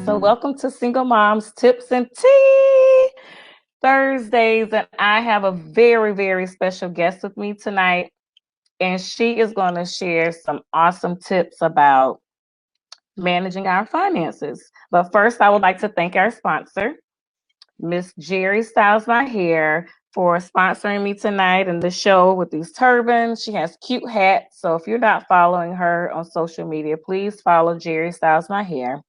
So, welcome to Single Moms Tips and Tea Thursdays. And I have a very, very special guest with me tonight. And she is going to share some awesome tips about managing our finances. But first, I would like to thank our sponsor, Miss Jerry Styles My Hair, for sponsoring me tonight in the show with these turbans. She has cute hats. So, if you're not following her on social media, please follow Jerry Styles My Hair.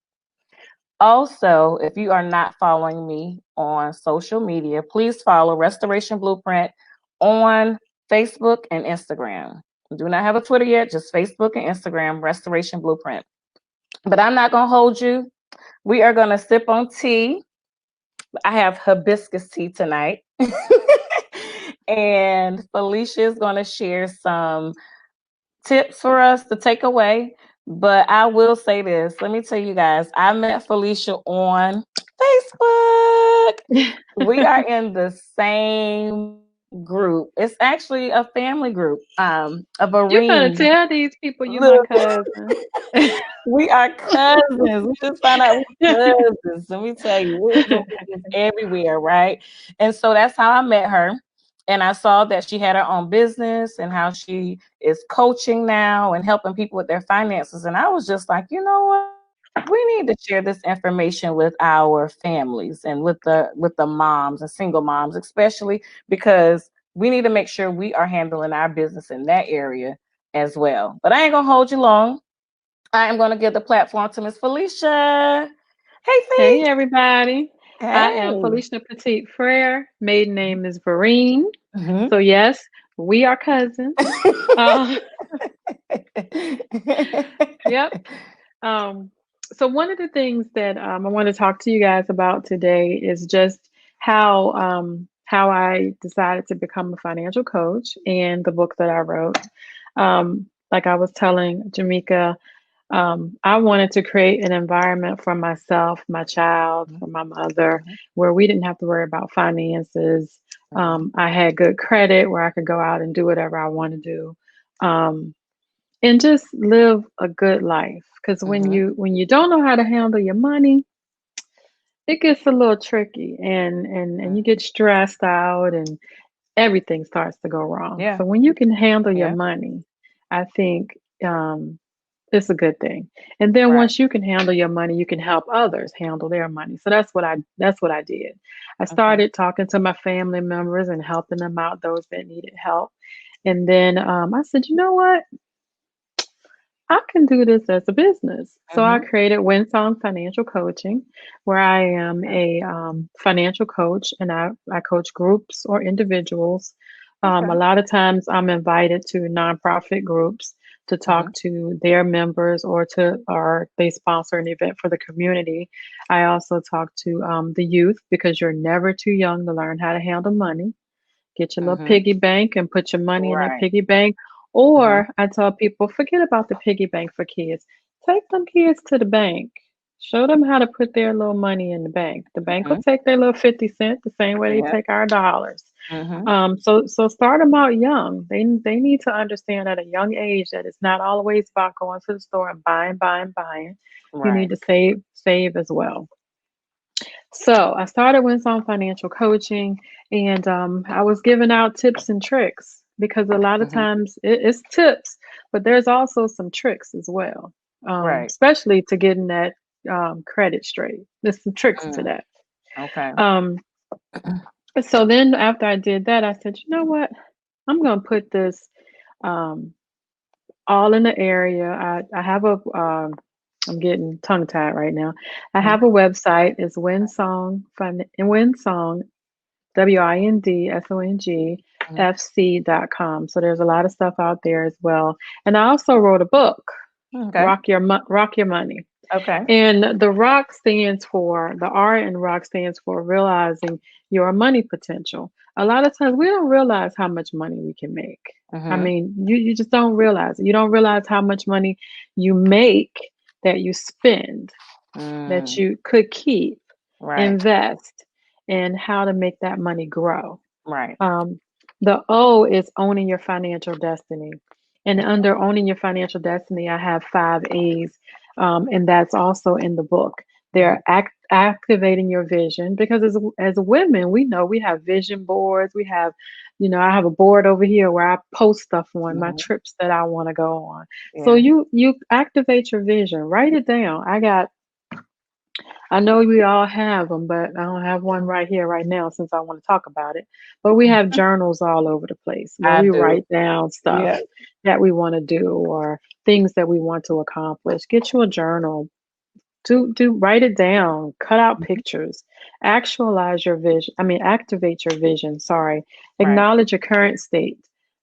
Also, if you are not following me on social media, please follow Restoration Blueprint on Facebook and Instagram. I do not have a Twitter yet, just Facebook and Instagram, Restoration Blueprint. But I'm not going to hold you. We are going to sip on tea. I have hibiscus tea tonight. And Felicia is going to share some tips for us to take away. But I will say this. Let me tell you guys, I met Felicia on Facebook. We are in the same group. It's actually a family group of You better Marines. tell these people you my Look, cousin. we are cousins. We just found out we're cousins. Let me tell you, we're cousins everywhere, right? And so that's how I met her. And I saw that she had her own business and how she is coaching now and helping people with their finances. And I was just like, you know what? We need to share this information with our families and with the moms and single moms, especially because we need to make sure we are handling our business in that area as well. But I ain't gonna hold you long. I am going to give the platform to Miss Felicia. Hey, Hey Fee. everybody. I am Hey. Felicia Petit-Frere. Maiden name is Vereen. Mhm. So yes, we are cousins. Uh, yep. Um, so one of the things that I want to talk to you guys about today is just how I decided to become a financial coach and the book that I wrote. Like I was telling Jamaica, I wanted to create an environment for myself, my child, for my mother, where we didn't have to worry about finances. I had good credit where I could go out and do whatever I want to do, and just live a good life. Because when you don't know how to handle your money, it gets a little tricky, and you get stressed out, and everything starts to go wrong. Yeah. So when you can handle your Yeah. money, I think it's a good thing. And then Right. once you can handle your money, you can help others handle their money. So that's what I did. I Okay. started talking to my family members and helping them out, those that needed help. And then I said, you know what? I can do this as a business. So I Mm-hmm. created Windsong Financial Coaching, where I am Okay. a financial coach, and I coach groups or individuals. A Okay. lot of times I'm invited to nonprofit groups to Mm-hmm. talk to their members, or they sponsor an event for the community. I also talk to the youth, because you're never too young to learn how to handle money. Get your little Mm-hmm. piggy bank and put your money in that Right. piggy bank. Mm-hmm. Or I tell people, forget about the piggy bank for kids. Take them kids to the bank. Show them how to put their little money in the bank. The bank will Mm-hmm. take their little 50 cents the same way they Yeah. take our dollars. Mm-hmm. So start them out young. They need to understand at a young age that it's not always about going to the store and buying, buying, buying. You Right. need to save as well. So I started with some financial coaching, and I was giving out tips and tricks, because a lot of Mm-hmm. times it's tips, but there's also some tricks as well, Right. especially to getting that credit straight. There's some tricks to Mm. that. Okay. Um, so then after I did that, I said, you know what? I'm going to put this um, all in the area. I have I'm getting tongue tied right now. I Mm-hmm. have a website. It's Windsong, Mm-hmm. WINDSONGFC.com. So there's a lot of stuff out there as well. And I also wrote a book, Okay. Rock Your Money. Okay. And the R in rock stands for realizing your money potential. A lot of times we don't realize how much money we can make. I Mm-hmm. mean, you just don't realize it. You don't realize how much money you make that you spend, that Mm. you could keep, Right. invest, and how to make that money grow. Right. Um, the O is owning your financial destiny. And under owning your financial destiny, I have 5 A's, and that's also in the book. They're activating your vision because as women, we know we have vision boards. We have, I have a board over here where I post stuff on my Mhm. trips that I want to go on. So Yeah. you activate your vision. Write it down. I know we all have them, but I don't have one right here, right now, since I want to talk about it. But we have journals all over the place where I we do. write down stuff Yeah. that we want to do or things that we want to accomplish. Get you a journal. Do write it down, cut out Mhm. pictures, actualize your vision. I mean, activate your vision. Sorry. Right. Acknowledge your current state.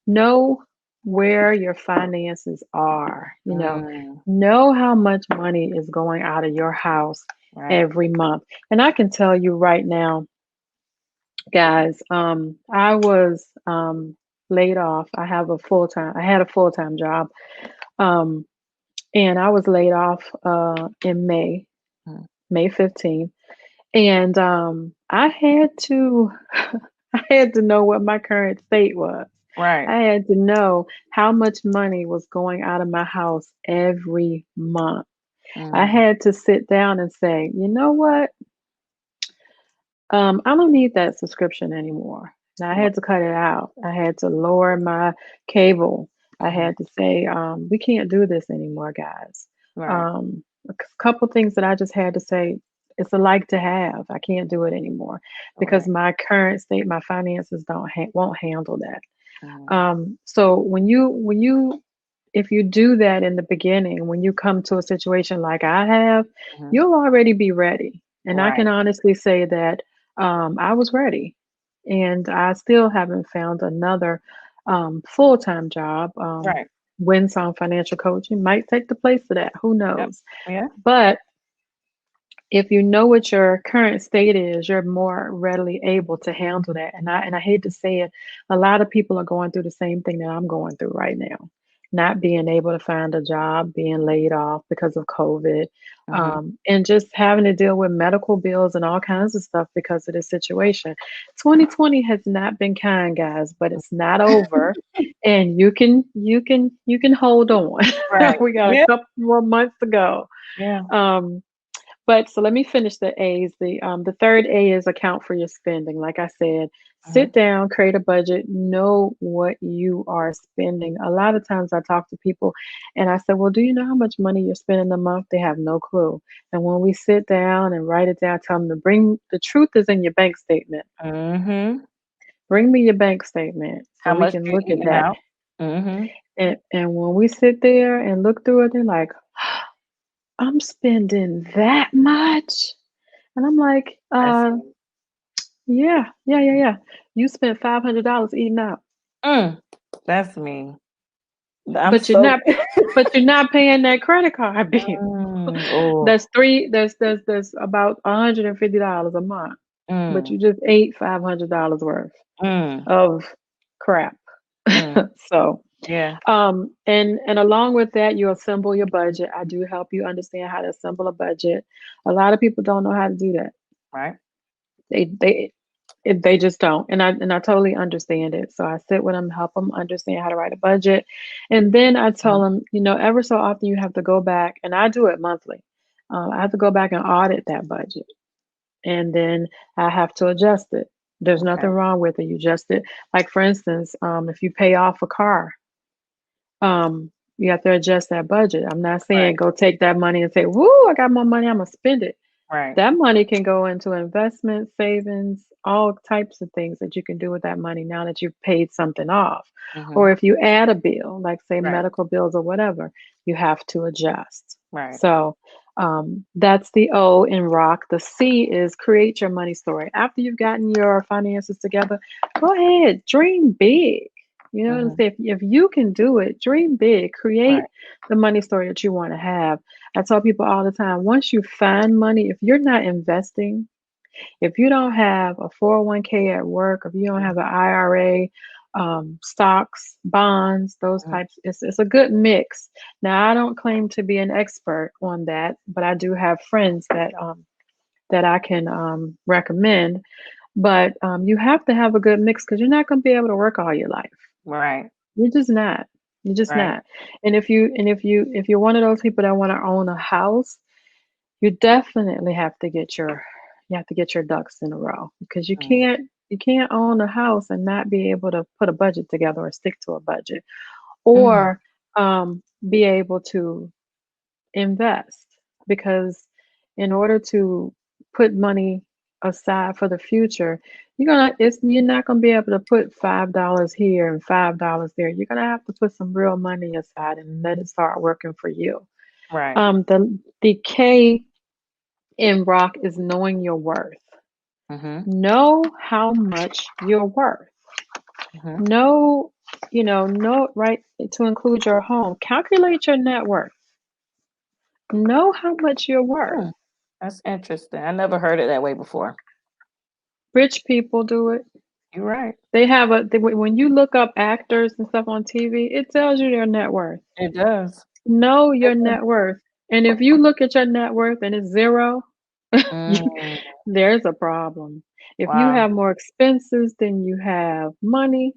Know where your finances are. Mm. Know how much money is going out of your house Right. every month. And I can tell you right now, guys, I was laid off. I had a full-time job. Um, and I was laid off in Mm. May 15th. And I had to I had to know what my current state was. Right. I had to know how much money was going out of my house every month. I Mm. had to sit down and say, you know what? I don't need that subscription anymore. And I had to cut it out. I had to lower my cable. I Mhm. had to say, we can't do this anymore, guys. Right. Couple things that I just had to say, it's a like to have. I can't do it anymore because Right. my current state, my finances won't handle that. Mhm. So if you do that in the beginning, when you come to a situation like I have, Mhm. you'll already be ready. And I can Right. honestly say that I was ready, and I still haven't found another full time job. Right. Windsong financial coaching might take the place of that. Who Yep. knows? Yeah. But if you know what your current state is, you're more readily able to handle that. And I hate to say it, a lot of people are going through the same thing that I'm going through right now. Not being able to find a job, being laid off because of COVID, Mhm. and just having to deal with medical bills and all kinds of stuff because of this situation. 2020 has not been kind, guys, but it's not over, and you can hold on. Right. We got a Yeah. couple more months to go. Yeah. Um, but so let me finish the A's. The third A is account for your spending. Like I said, Mhm. sit down, create a budget, know what you are spending. A lot of times I talk to people and I say, well, do you know how much money you're spending a month? They have no clue. And when we sit down and write it down, I tell them to bring the truth is in your bank statement. Mhm. Bring me your bank statement so How we much can you look at eating that. out? Mhm. And when we sit there and look through it, they're like, I'm spending that much. And I'm like, That's yeah, yeah, yeah, yeah. You spent $500 eating out, mm, that's me. I'm but you're so not, but you're not paying that credit card bill. oh. That's three. That's about $150 a month, but Mm. you just ate $500 worth Mm. of crap. Mm. So, Yeah. and along with that, you assemble your budget. I do help you understand how to assemble a budget. A lot of people don't know how to do that. Right. They just don't, and I totally understand it. So I sit with them, help them understand how to write a budget, and then I tell Mhm. them, ever so often you have to go back, and I do it monthly. I have to go back and audit that budget, and then I have to adjust it. There's Okay. nothing wrong with it. You adjust it. Like for instance, if you pay off a car, you have to adjust that budget. I'm not saying Right. go take that money and say, "Woo, I got more money, I'm gonna spend it." Right. That money can go into investment, savings, all types of things that you can do with that money now that you've paid something off. Mhm. Or if you add a bill, like say Right. medical bills or whatever, you have to adjust. Right. So that's the O in rock. The C is create your money story. After you've gotten your finances together, go ahead, dream big. You know what I'm Mhm. saying? If you can do it, dream big, create Right. the money story that you want to have. I tell people all the time, once you find money, if you're not investing, if you don't have a 401k at work, if you don't Mhm. have an IRA, stocks, bonds, those Mhm. types, it's a good mix. Now, I don't claim to be an expert on that, but I do have friends that I can recommend. But you have to have a good mix because you're not going to be able to work all your life. Right. You're just not. You're just Right. not. And if you're one of those people that want to own a house, you definitely have to get your ducks in a row, because Mm, you can't own a house and not be able to put a budget together or stick to a budget, or mm, be able to invest, because in order to put money aside for the future, you're not gonna be able to put $5 here and $5 there. You're gonna have to put some real money aside and let it start working for you. right. The K in rock is knowing your worth. Mm-hmm. Know how much you're worth. Mm-hmm. Know, know, right, to include your home. Calculate your net worth. Know how much you're worth. Hmm. That's interesting. I never heard it that way before. Rich people do it. You're right. When you look up actors and stuff on TV, it tells you their net worth. It does. Know It your does. net worth. And if you look at your net worth and it's zero, you, Mm, there's a problem. If you wow. have more expenses than you have money,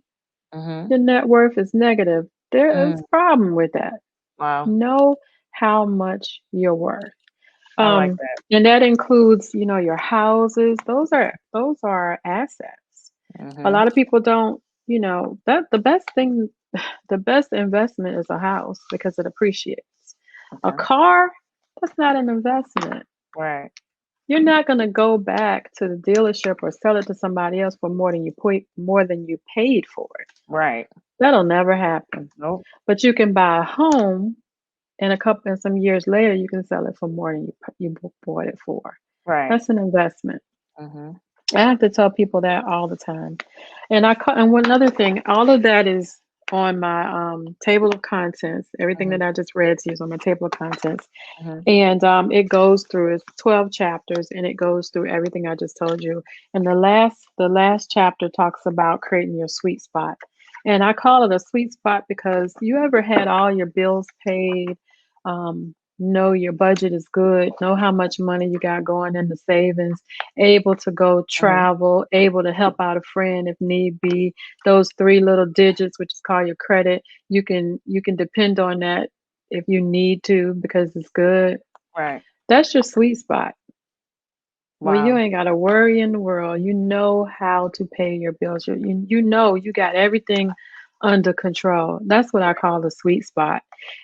Mm-hmm. your net worth is negative. There is Mm, a problem with that. wow. Know how much you're worth. I like Um, that. and that includes, your houses. Those are assets. A Mm-hmm. lot of people don't, that the best investment is a house because it appreciates. A Okay. car, that's not an investment. Right. You're not going to go back to the dealership or sell it to somebody else for more than you paid for it. Right. That'll never happen. Nope. But you can buy a home, and some years later you can sell it for more than you bought it for. Right. That's an investment. Mm-hmm. I have to tell people that all the time. And one other thing, all of that is on my table of contents. Everything Mm-hmm. that I just read to you is on my table of contents. Mm-hmm. And it goes through, it's 12 chapters, and it goes through everything I just told you. And the last chapter talks about creating your sweet spot. And I call it a sweet spot because you ever had all your bills paid, know your budget is good, know how much money you got going in the savings, able to go Mm-hmm. travel, able to help out a friend if need be. Those three little digits, which is called your credit, you can depend on that if you need to because it's good. Right. That's your sweet spot where you Wow. ain't got to worry in the world. You know how to pay your bills. You know you got everything under control. That's what I call the sweet spot.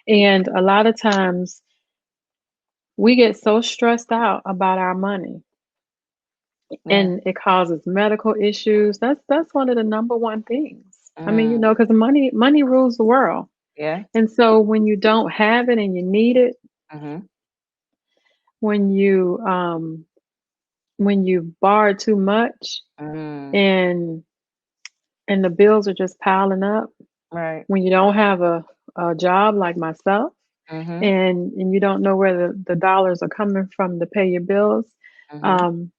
And a lot of times we get so stressed out about our money, Yeah. and it causes medical issues. That's one of the number one things. I mean, Mm. because money rules the world. Yeah. And so when you don't have it and you need it, Mm-hmm. when you borrow too much, Mm. and the bills are just piling up, Right. when you don't have a job like myself, Mm-hmm. and you don't know where the dollars are coming from to pay your bills, Mm-hmm. um,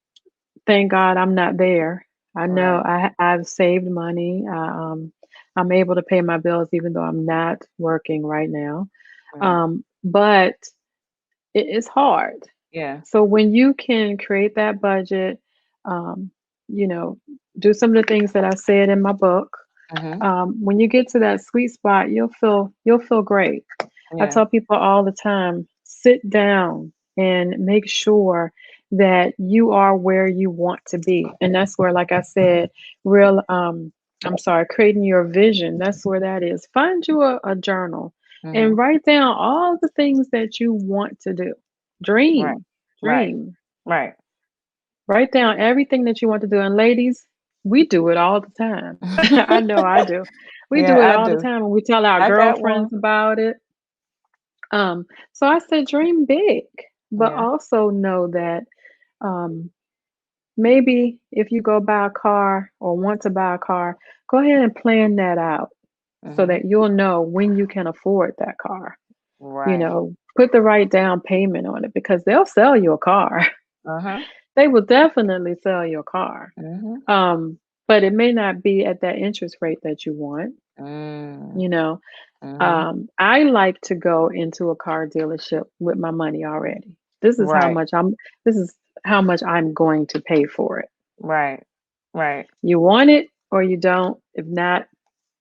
thank God I'm not there. I know Right. I've saved money. I'm able to pay my bills even though I'm not working right now. Right. But it's hard. Yeah. So when you can create that budget, um, you know, do some of the things that I said in my book, Mm-hmm. when you get to that sweet spot, you'll feel great. I Yeah. tell people all the time, sit down and make sure that you are where you want to be. And that's where, like I said, real I'm sorry, creating your vision. That's where that is. Find you a journal Mm-hmm. and write down all the things that you want to do. Right. Dream, Right. dream. Right. Write down everything that you want to do. And ladies, we do it all the time. I know I do. We do it Yeah, I all the do. time, and we tell our I got one. girlfriends about it. So I said, dream big, but Yeah. also know that um, maybe if you go buy a car or want to buy a car, go ahead and plan that out so Mm-hmm. that you'll know when you can afford that car. Right. Put the right down payment on it because they'll sell you a car. Uh-huh. They will definitely sell your car. Mm-hmm. Um, but it may not be at that interest rate that you want. Mm. You know, Mm-hmm. I like to go into a car dealership with my money already. This is how Right. much I'm. This is how much I'm going to pay for it. Right. Right. You want it or you don't. If not,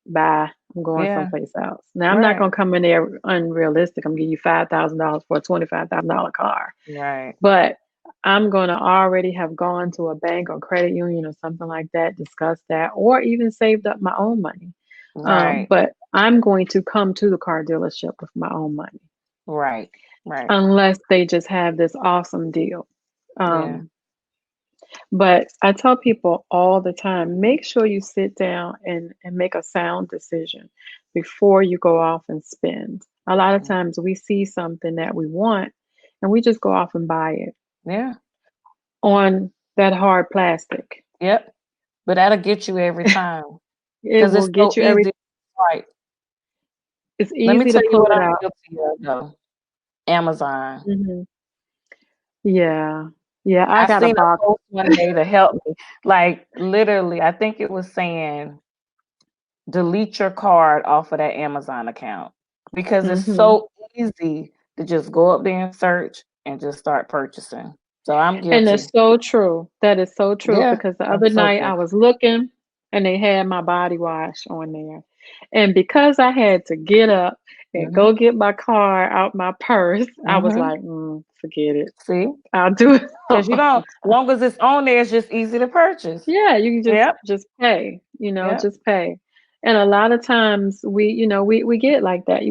bye. I'm going Yeah. someplace else. Now I'm not Right. gonna come in there unrealistic. I'm giving you $5,000 for a $25,000 car, Right. but I'm gonna already have gone to a bank or credit union or something like that, discussed that, or even saved up my own money. Right. But I'm going to come to the car dealership with my own money, Right. Right. unless they just have this awesome deal. Yeah. Um, but I tell people all the time, make sure you sit down and make a sound decision before you go off and spend. A lot of Mhm. times we see something that we want and we just go off and buy it Yeah. on that hard plastic. Yep. But that'll get you every time It because will it's so get you every, easy. Right. it's Let me easy to tell you pull what it I'm out. guilty of though. Amazon. Hmm. Yeah. Yeah, I I got a seen a box. post one day to help me. Like literally, I think it was saying delete your card off of that Amazon account because it's Hmm. so easy to just go up there and search and just start purchasing. So I'm And guilty. it's so true. That is so true Yeah, because the I'm other so night I guilty. was looking and they had my body wash on there. And because I had to get up and Mhm. go get my card out my purse, I was Mhm. like, forget it. See, I'll do it because you all. don't. Long as it's on there, it's just easy to purchase. Yeah, you can just Yep. just pay, Yep. just pay. And a lot of times we get like that.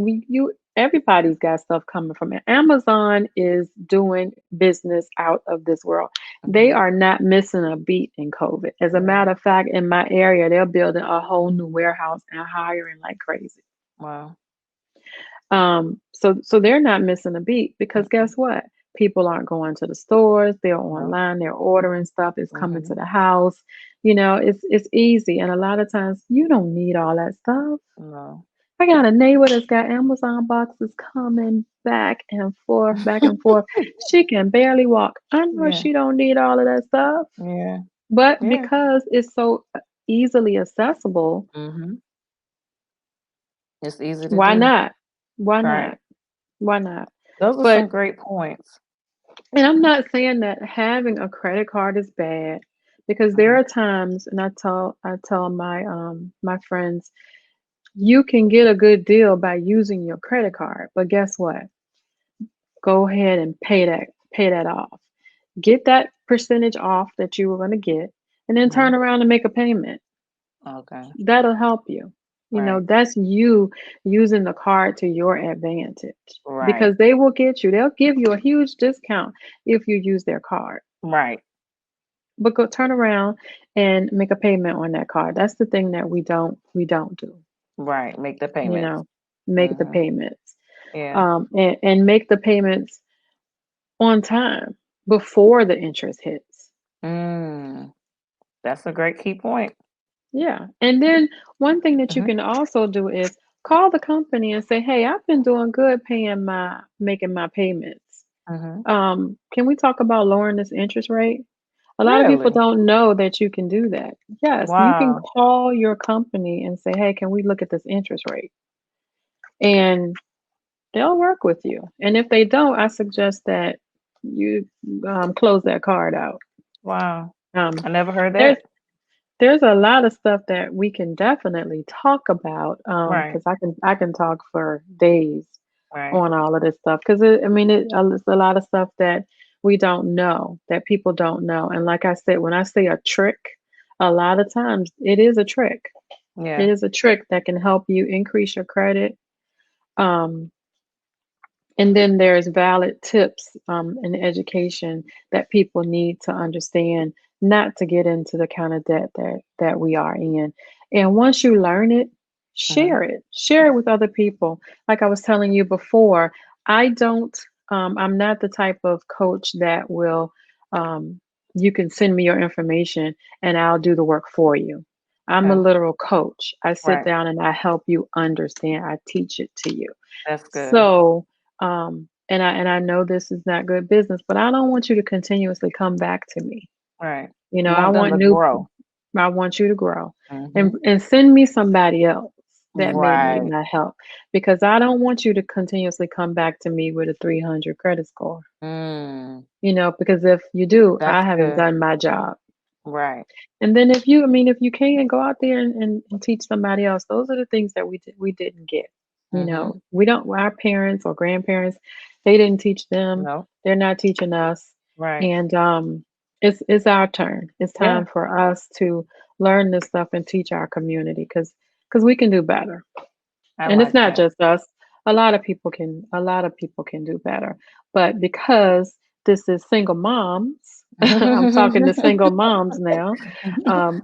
Everybody's got stuff coming from it. Amazon is doing business out of this world. They Mhm. are not missing a beat in COVID. As a Yeah. matter of fact, in my area, they're building a whole new warehouse and hiring like crazy. Wow. So they're not missing a beat because Mhm. guess what? People aren't going to the stores, they're No. online, they're ordering stuff, it's coming to Mhm. the house. It's easy. And a lot of times you don't need all that stuff. No. I got a neighbor that's got Amazon boxes coming back and forth, back and forth. She can barely walk. I know Yeah. she don't need all of that stuff. Yeah. But Yeah. because it's so easily accessible, Mhm. It's easy to why do. not? Why Right. not? Why not? Those are some But great points. And I'm not saying that having a credit card is bad because there Mhm. are times, and I tell my friends, you can get a good deal by using your credit card, but guess what? Go ahead and pay that off. Get that percentage off that you were going to get, and then turn Mhm. around and make a payment. Okay. That'll help you. Right. That's you using the card to your advantage Right. because they'll give you a huge discount if you use their card. Right. But go turn around and make a payment on that card. That's the thing that we don't do. Right. Make the You payments. know, make the Mhm. payments, Yeah. and make the payments on time before the interest hits. Mm. That's a great key point. Yeah, and then one thing that you Mhm. can also do is call the company and say, "Hey, I've been doing good making my payments. Mhm. Can we talk about lowering this interest rate?" A lot of people Really? don't know that you can do that. Yes, you can Wow. call your company and say, "Hey, can we look at this interest rate?" And they'll work with you. And if they don't, I suggest that you close that card out. Wow. Um, I never heard there's that. there's a lot of stuff that we can definitely talk about Right. because I can talk for days Right. on all of this stuff because it's a lot of stuff that we don't know, that people don't know. And like I said, when I say a trick, a lot of times it is a trick. It Yeah. is a trick that can help you increase your credit. Um, and then there's valid tips in education that people need to understand not to get into the kind of debt that we are in. And once you learn it, Mhm. share it. Share it with other people. Like I was telling you before, I don't I'm not the type of coach that will um, you can send me your information and I'll do the work for you. I'm a Okay. literal coach. I sit Right. down and I help you understand. I teach it to you. That's good. So, and I know this is not good business, but I don't want you to continuously come back to me. Right. You I want them want to new, grow. I want you to grow and Mhm. send me somebody else that may need Right. my help because I don't want you to continuously come back to me with a 300 credit score. Mm. Because if you do, I That's haven't good. done my job. Right. And then if you can go out there and teach somebody else, those are the things that we didn't get. Mhm. We don't our parents or grandparents, they didn't teach them. No. They're not teaching us. Right. And it's our turn. It's Yeah. time for us to learn this stuff and teach our community because we can do better. I And it's like not that. just us. A lot of people can do better. But because this is single moms, I'm talking to single moms now.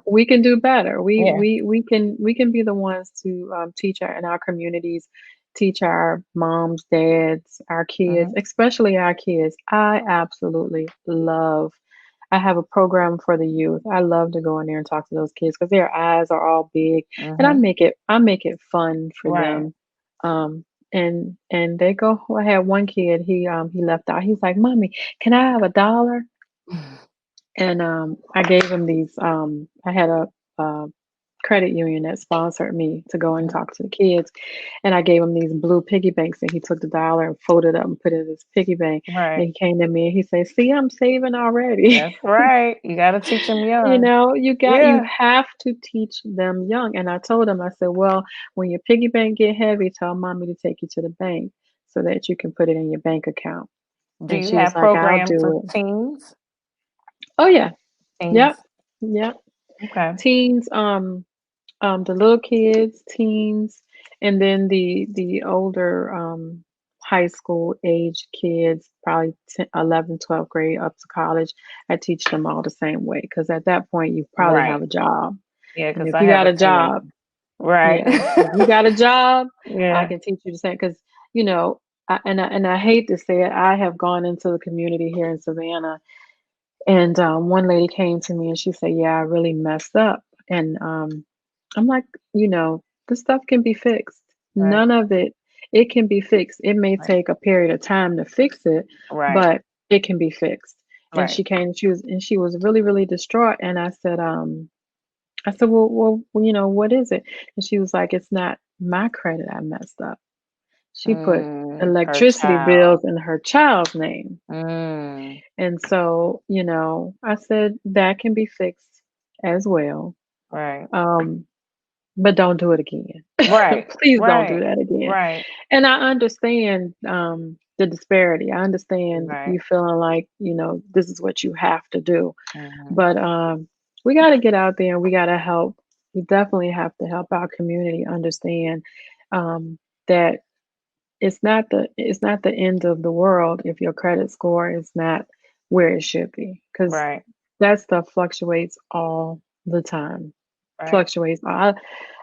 We can do better. Yeah. We can be the ones to teach our in our communities, teach our moms, dads, our kids, Mhm. especially our kids. I absolutely love. I have a program for the youth. I love to go in there and talk to those kids because their eyes are all big, and I Mhm. make it I make it fun for Right. them. And they go. I had one kid. He left out. He's like, "Mommy, can I have $1?" And I gave him these. I had a credit union that sponsored me to go and Mhm. talk to the kids, and I gave him these blue piggy banks. And he took the dollar and folded up and put it in his piggy bank. And Right. he came to me and he said, "See, I'm saving already." That's right. You got to teach them You young. know, you Yeah. have to teach them young. And I told him, I said, well, when your piggy bank get heavy, tell mommy to take you to the bank so that you can put it in your bank account. Do And you she was have like, I'll programs for do it. teens? Oh yeah. Yep. Teens. Yep. Okay. Teens, the little kids, teens, and then the older high school age kids, probably 10, 11, 12th grade up to college. I teach them all the same way because at that point you probably Right. have a job. Yeah, And because if I you have got a a job, teenager. Right. yeah, if you got a job, I Yeah. can teach you the same. Because you know, and I hate to say it, I have gone into the community here in Savannah, and one lady came to me and she said, "Yeah, I really messed up." And I'm like, this stuff can be fixed. Right. None of it, it can be fixed. It may Right. take a period of time to fix it, Right. but it can be fixed. And Right. she came, she was really, really distraught. And I said, well, what is it? And she was like, it's not my credit I messed up. She put Her electricity bills child. in her child's name. Mm. And so, I said that can be fixed as well. Right. Um, but don't do it again. Right. Please don't do Right. that again. Right. And I understand the disparity. I understand Right. you feeling like, this is what you have to do. Mhm. But we got to get out there and we got to help. We definitely have to help our community understand that it's not the end of the world if your credit score is not where it should be, because Right. that stuff fluctuates all the time. Right. Fluctuates. I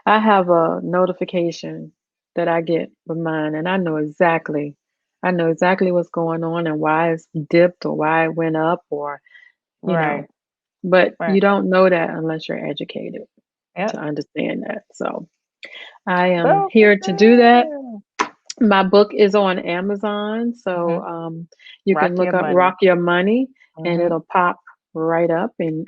have a notification that I get with mine, and I know exactly what's going on and why it's dipped or why it went up or you Right. know but Right. you don't know that unless you're educated to Yep. understand that. So I am Go here to do that. Felicia. My book is on Amazon, so Mhm. you can Rock look your up money. Rock Your Money and Mhm. it'll pop right up, and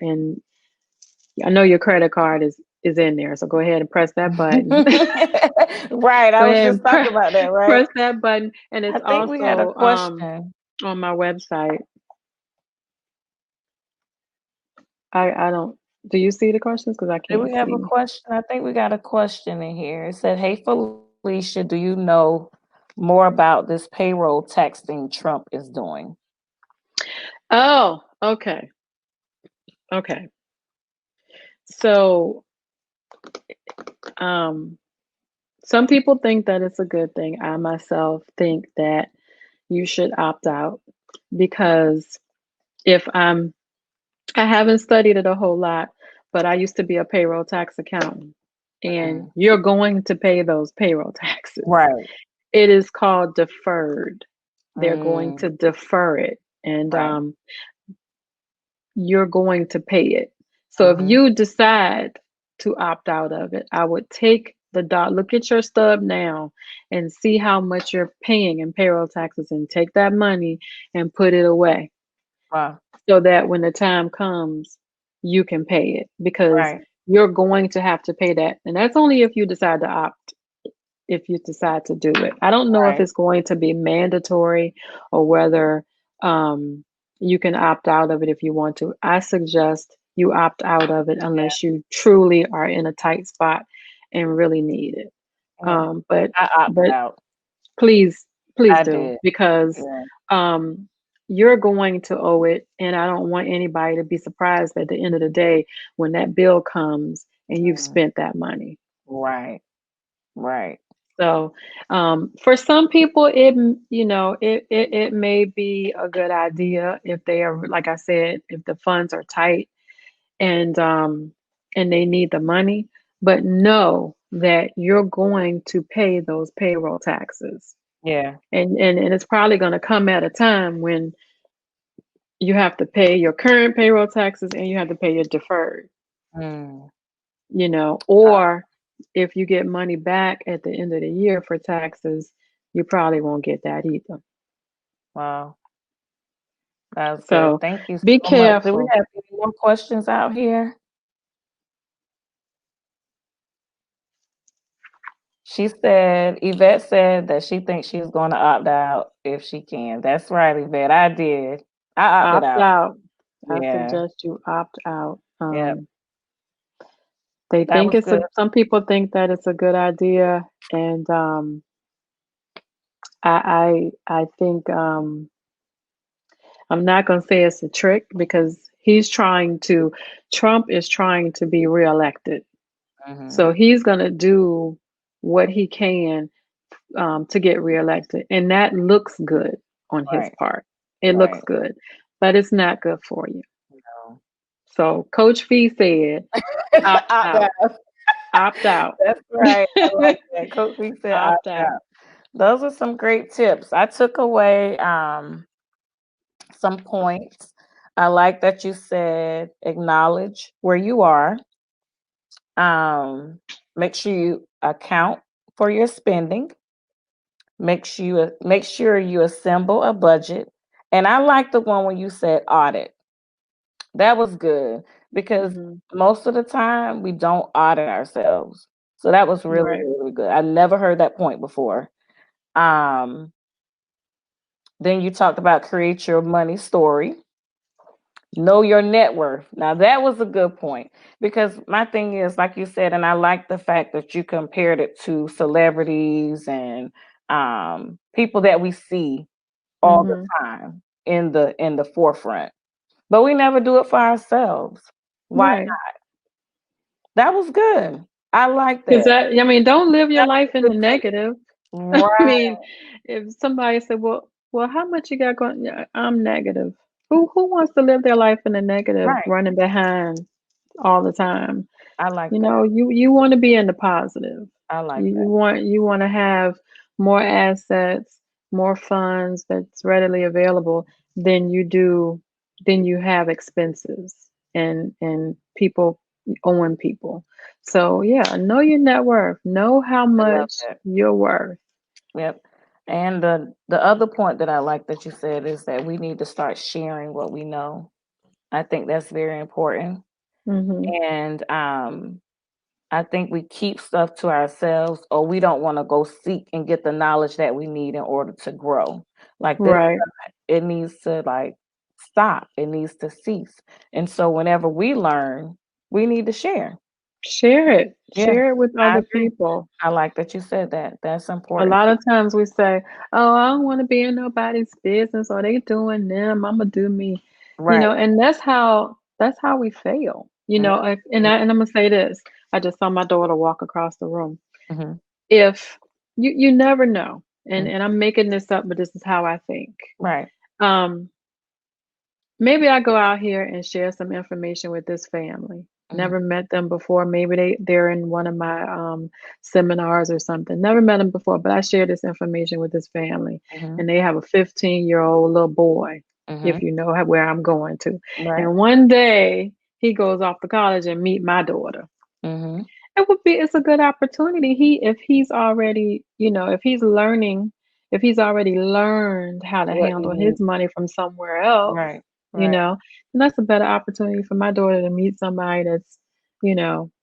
I know your credit card is in there, so go ahead and press that button. Right. Go I was ahead just and talking about that, right? press that button, and I it's think we had a also question. on my website. I don't. Do you see the questions? Because I Do can't we have a see. question? I think we got a question in here. It said, "Hey Felicia, do you know more about this payroll taxing Trump is doing?" Oh, okay, okay. So, um, some people think that it's a good thing. I myself think that you should opt out because if I haven't studied it a whole lot, but I used to be a payroll tax accountant, and Mm. you're going to pay those payroll taxes. Right. It is called deferred. They're going Mm. to defer it, and Right. you're going to pay it. So if Mhm. you decide to opt out of it, I would take the dot, look at your stub now and see how much you're paying in payroll taxes and take that money and put it away Wow. so that when the time comes, you can pay it because Right. you're going to have to pay that. And that's only if you decide to opt, if you decide to do it. I don't know if Right. it's going to be mandatory or whether you can opt out of it if you want to. I suggest you opt out of it Yeah, unless you truly are in a tight spot and really need it. yeah. But I opted but out. please, please I do, did. because Yeah. um, you're going to owe it, and I don't want anybody to be surprised at the end of the day when that bill comes and you've Mm, spent that money. right. Right. So, for some people, it may be a good idea if they are, like I said, if the funds are tight and they need the money. But know that you're going to pay those payroll taxes, Yeah. and it's probably going to come at a time when you have to pay your current payroll taxes and you have to pay your deferred. Mm. Or if you get money back at the end of the year for taxes, you probably won't get that either. Wow. That was good. So Thank you be so much. Do we careful. have any more questions out here? Yvette said that she thinks she's going to opt out if she can. That's right, Yvette. I did. I opted Opt out. out. I Yeah. suggest you opt out. Yep. They That think was it's good. some people think that it's a good idea, and I think I'm not going to say it's a trick because Trump is trying to be reelected. Hmm. So he's going to do what he can to get reelected. And that looks good on his Right. part. It looks Right. good, but it's not good for you. No. So Coach Fee said, opt Opt out, out. opt out, That's right. I like that. Coach Lee said opt opt out. out. Those are some great tips. I took away some points. I like that you said acknowledge where you are. Um, make sure you account for your spending. Make sure you assemble a budget. And I like the one when you said audit. That was good because Hmm. most of the time we don't audit ourselves. So that was really, Right. really good. I never heard that point before. Um, then you talked about create your money story. Know your net worth. Now that was a good point because my thing is, like you said, and I like the fact that you compared it to celebrities and people that we see all the Hmm. time in the forefront. But we never do it for ourselves. Why? Right. That was good. I like Because that. I mean, don't live your That's life a in good the tip. negative. I Right, mean, if somebody said, well, how much you got going? Yeah, I'm negative. Who wants to live their life in the negative, right. running behind all the time? I like that. You want to be in the positive. I like You want to have more assets, more funds that's readily available than you have expenses and people owing people. So yeah, know your net worth. Know how I love much that. you're worth. Yep. And the other point that I like that you said is that we need to start sharing what we know. I think that's very important. Hmm. And I think we keep stuff to ourselves or we don't want to go seek and get the knowledge that we need in order to grow. Like this, Right. it needs to like stop. It needs to cease. And so whenever we learn, we need to share. Share it. Yeah, Share it with I other agree. people. I like that you said that. That's A important. lot of times we say, "Oh, I don't want to be in nobody's business, or they doing them. I'm gonna do me," Right. and that's how we fail. And I'm gonna say this. I just saw my daughter walk across the room. Mm-hmm. If you never know, and Mm-hmm. and I'm making this up, but this is how I think. Right. Um, Maybe I go out here and share some information with this family. Mm-hmm. Never met them before. Maybe they're in one of my seminars or something. Never met them before, but I share this information with this family, Mm-hmm. and they have a 15-year-old little boy. Mm-hmm. If you know where I'm going to, Right. and one day he goes off to college and meet my daughter. Mm-hmm. It's a good opportunity. If he's learning, if he's already learned how to What he handle his needs. money from somewhere else, Right. you Right. know, and that's a better opportunity for my daughter to meet somebody that's,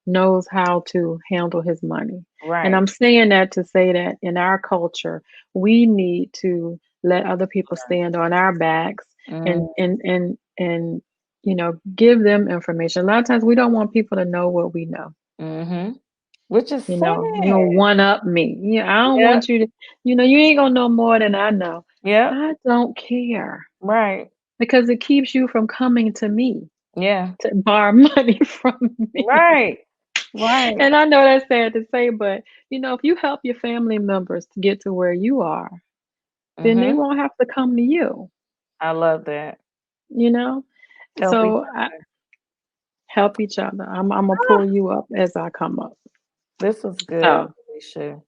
knows how to handle his money. And Right. I'm saying that to say that in our culture, we need to let other people stand on our backs Mm, and give them information. A lot of times we don't want people to know what we know. Mm-hmm. Which is You sad. don't one up me. I don't Yep. want you to, you ain't gonna know more than I know. Yep. I don't care Right. because it keeps you from coming to me Yeah. to borrow money from me. Right. Right. And I know that's sad to say, but if you help your family members to get to where you are, then they Mm-hmm. won't have to come to you, I love that. you know? Help each So I other. help each other. I'm gonna pull you up as I come up. This was good, So Felicia.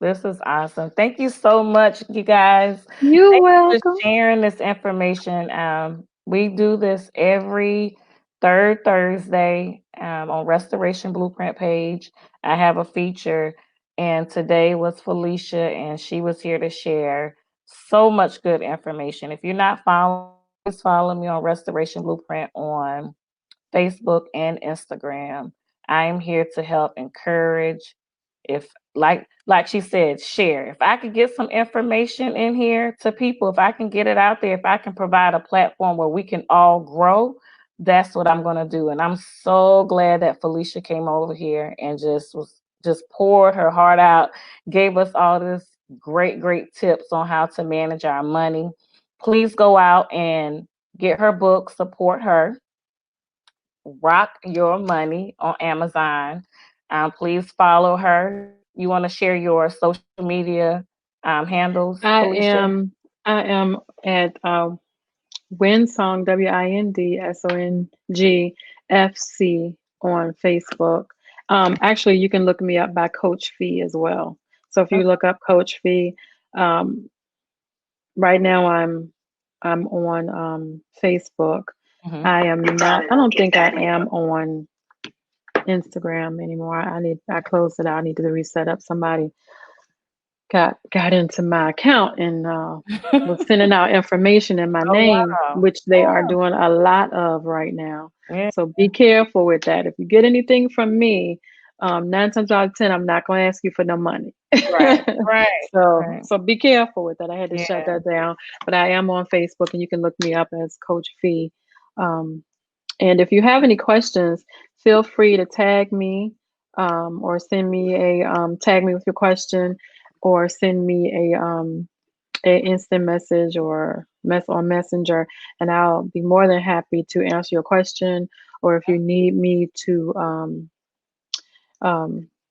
This is awesome. Thank you so much, you guys. you're Thank you for welcome. sharing this information. We do this every third Thursday on Restoration Blueprint page. I have a feature, and today was Felicia, and she was here to share so much good information. If you're not following, please follow me on Restoration Blueprint on Facebook and Instagram. I am here to help encourage. If like she said, share. If I could get some information in here to people, if I can get it out there, if I can provide a platform where we can all grow, that's what I'm gonna do. And I'm so glad that Felicia came over here and just poured her heart out, gave us all this great tips on how to manage our money. Please go out and get her book, support her. Rock Your Money on Amazon. Please follow her. You want to share your social media handles, I Felicia? am I am at Windsong WINDSONG on Facebook. Actually, you can look me up by Coach Fee as well. So if you Okay. look up Coach Fee, um, right now I'm on Facebook. Hmm. I am not. I don't think I am on Instagram anymore. I closed it out. I need to reset up. Somebody got into my account and was sending out information in my Oh name, wow. which they are Oh doing a lot of right now. yeah. So be careful with that. If you get anything from me, 9 times out of 10, I'm not going to ask you for no money. Right. Right. so Right. so be careful with that. I had to shut Yeah. that down, but I am on Facebook, and you can look me up as Coach Fee. Um, and if you have any questions, feel free to tag me, or send me tag me with your question, or send me a instant message or mess on Messenger, and I'll be more than happy to answer your question. Or if you need me to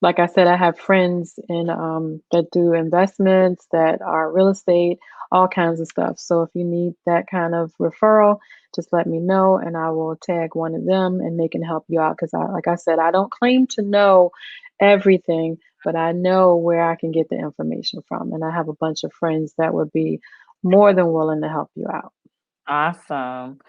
like I said, I have friends that do investments, that are real estate, all kinds of stuff. So if you need that kind of referral, just let me know and I will tag one of them and they can help you out. Because like I said, I don't claim to know everything, but I know where I can get the information from. And I have a bunch of friends that would be more than willing to help you out. Awesome.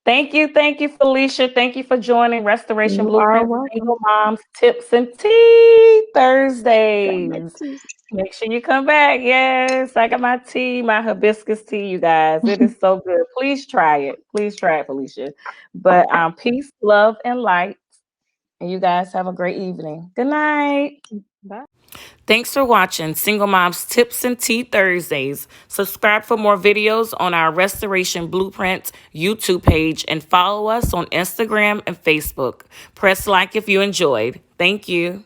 Thank you, Felicia. Thank you for joining Restoration You are Blueprint welcome. Single Moms Tips and Tea Got my Thursdays. tea. Make sure you come back. Yes, I got my tea, my hibiscus tea, you guys. It is so good. Please try it. Please try it, Felicia. But peace, love, and light. And you guys have a great evening. Good night. Bye. Thanks for watching Single Moms Tips and Tea Thursdays. Subscribe for more videos on our Restoration Blueprint YouTube page and follow us on Instagram and Facebook. Press like if you enjoyed. Thank you.